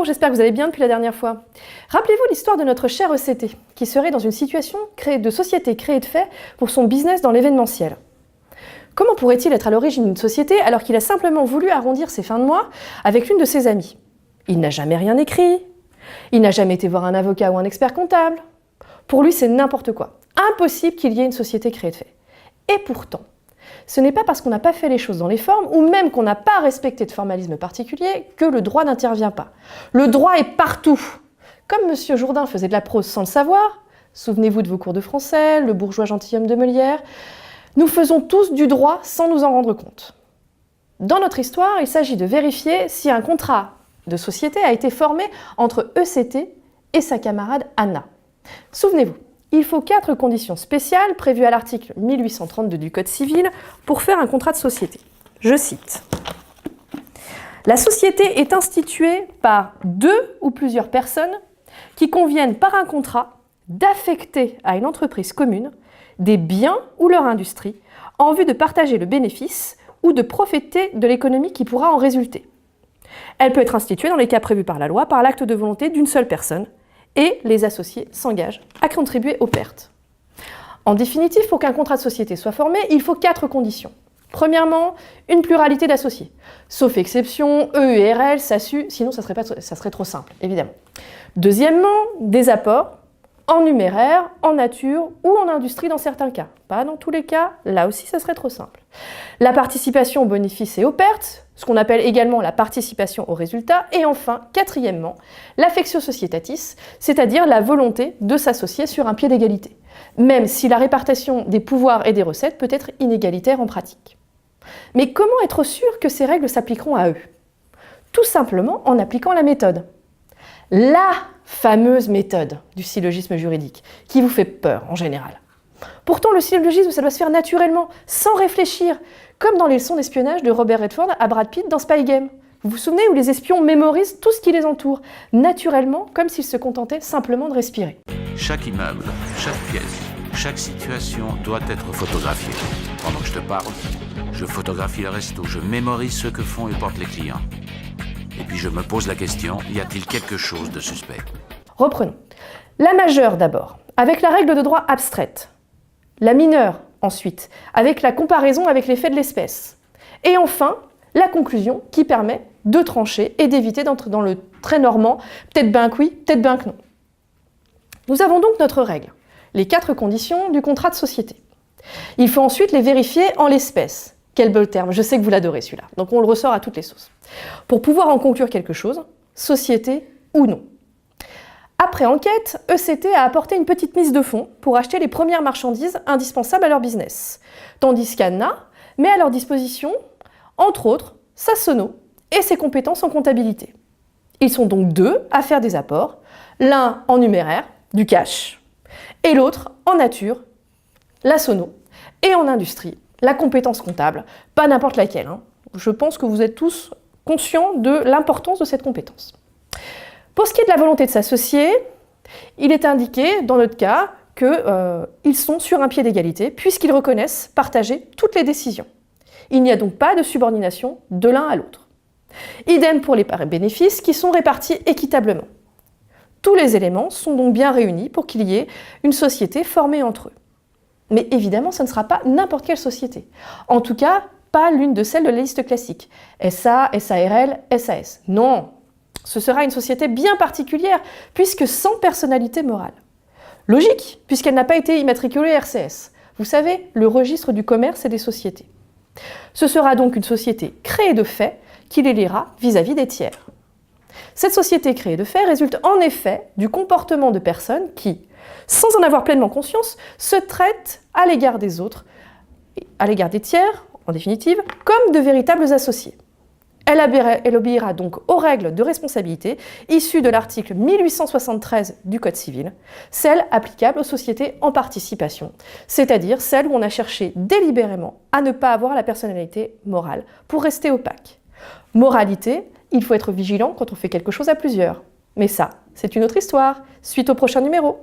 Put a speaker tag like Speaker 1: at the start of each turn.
Speaker 1: j'espère que vous allez bien depuis la dernière fois. Rappelez-vous l'histoire de notre cher ECT, qui serait dans une situation de société créée de fait pour son business dans l'événementiel. Comment pourrait-il être à l'origine d'une société alors qu'il a simplement voulu arrondir ses fins de mois avec l'une de ses amies? Il n'a jamais rien écrit, il n'a jamais été voir un avocat ou un expert comptable. Pour lui, c'est n'importe quoi. Impossible qu'il y ait une société créée de fait. Et pourtant, ce n'est pas parce qu'on n'a pas fait les choses dans les formes, ou même qu'on n'a pas respecté de formalisme particulier, que le droit n'intervient pas. Le droit est partout. Comme M. Jourdain faisait de la prose sans le savoir, souvenez-vous de vos cours de français, le bourgeois gentilhomme de Molière, nous faisons tous du droit sans nous en rendre compte. Dans notre histoire, il s'agit de vérifier si un contrat de société a été formé entre ECT et sa camarade Anna. Souvenez-vous, il faut 4 conditions spéciales prévues à l'article 1832 du Code civil pour faire un contrat de société. Je cite. La société est instituée par 2 ou plusieurs personnes qui conviennent par un contrat d'affecter à une entreprise commune des biens ou leur industrie en vue de partager le bénéfice ou de profiter de l'économie qui pourra en résulter. Elle peut être instituée dans les cas prévus par la loi par l'acte de volonté d'une seule personne et les associés s'engagent à contribuer aux pertes. En définitive, pour qu'un contrat de société soit formé, il faut 4 conditions. Premièrement, une pluralité d'associés, sauf exception, EURL, SASU, sinon ça serait trop simple, évidemment. Deuxièmement, des apports en numéraire, en nature ou en industrie dans certains cas. Pas dans tous les cas, là aussi ça serait trop simple. La participation aux bénéfices et aux pertes, ce qu'on appelle également la participation aux résultats. Et enfin, quatrièmement, l'affectio societatis, c'est-à-dire la volonté de s'associer sur un pied d'égalité, même si la répartition des pouvoirs et des recettes peut être inégalitaire en pratique. Mais comment être sûr que ces règles s'appliqueront à eux? Tout simplement en appliquant la méthode. La fameuse méthode du syllogisme juridique, qui vous fait peur en général. Pourtant, le syllogisme, ça doit se faire naturellement, sans réfléchir, comme dans les leçons d'espionnage de Robert Redford à Brad Pitt dans Spy Game. Vous vous souvenez où les espions mémorisent tout ce qui les entoure, naturellement, comme s'ils se contentaient simplement de respirer.
Speaker 2: Chaque immeuble, chaque pièce, chaque situation doit être photographiée. Pendant que je te parle, je photographie le resto, je mémorise ce que font et portent les clients. Et puis je me pose la question, y a-t-il quelque chose de suspect?
Speaker 1: Reprenons. La majeure d'abord, avec la règle de droit abstraite. La mineure, ensuite, avec la comparaison avec les faits de l'espèce. Et enfin, la conclusion qui permet de trancher et d'éviter d'entrer dans le très normand, peut-être ben que oui, peut-être ben que non. Nous avons donc notre règle, les 4 conditions du contrat de société. Il faut ensuite les vérifier en l'espèce. Quel beau terme, je sais que vous l'adorez celui-là, donc on le ressort à toutes les sauces. Pour pouvoir en conclure quelque chose, société ou non. Après enquête, ECT a apporté une petite mise de fonds pour acheter les premières marchandises indispensables à leur business, tandis qu'Anna met à leur disposition, entre autres, sa sono et ses compétences en comptabilité. Ils sont donc 2 à faire des apports, l'un en numéraire, du cash, et l'autre en nature, la sono, et en industrie, la compétence comptable, pas n'importe laquelle. Je pense que vous êtes tous conscients de l'importance de cette compétence. Pour ce qui est de la volonté de s'associer, il est indiqué, dans notre cas, qu'ils sont sur un pied d'égalité, puisqu'ils reconnaissent partager toutes les décisions. Il n'y a donc pas de subordination de l'un à l'autre. Idem pour les bénéfices qui sont répartis équitablement. Tous les éléments sont donc bien réunis pour qu'il y ait une société formée entre eux. Mais évidemment, ce ne sera pas n'importe quelle société. En tout cas, pas l'une de celles de la liste classique. SA, SARL, SAS. Non, ce sera une société bien particulière, puisque sans personnalité morale. Logique, puisqu'elle n'a pas été immatriculée RCS. Vous savez, le registre du commerce et des sociétés. Ce sera donc une société créée de fait qui les liera vis-à-vis des tiers. Cette société créée de fait résulte en effet du comportement de personnes qui, sans en avoir pleinement conscience, se traitent à l'égard des autres, à l'égard des tiers, en définitive, comme de véritables associés. Elle obéira donc aux règles de responsabilité issues de l'article 1873 du Code civil, celles applicables aux sociétés en participation, c'est-à-dire celles où on a cherché délibérément à ne pas avoir la personnalité morale pour rester opaque. Moralité, il faut être vigilant quand on fait quelque chose à plusieurs. Mais ça, c'est une autre histoire. Suite au prochain numéro.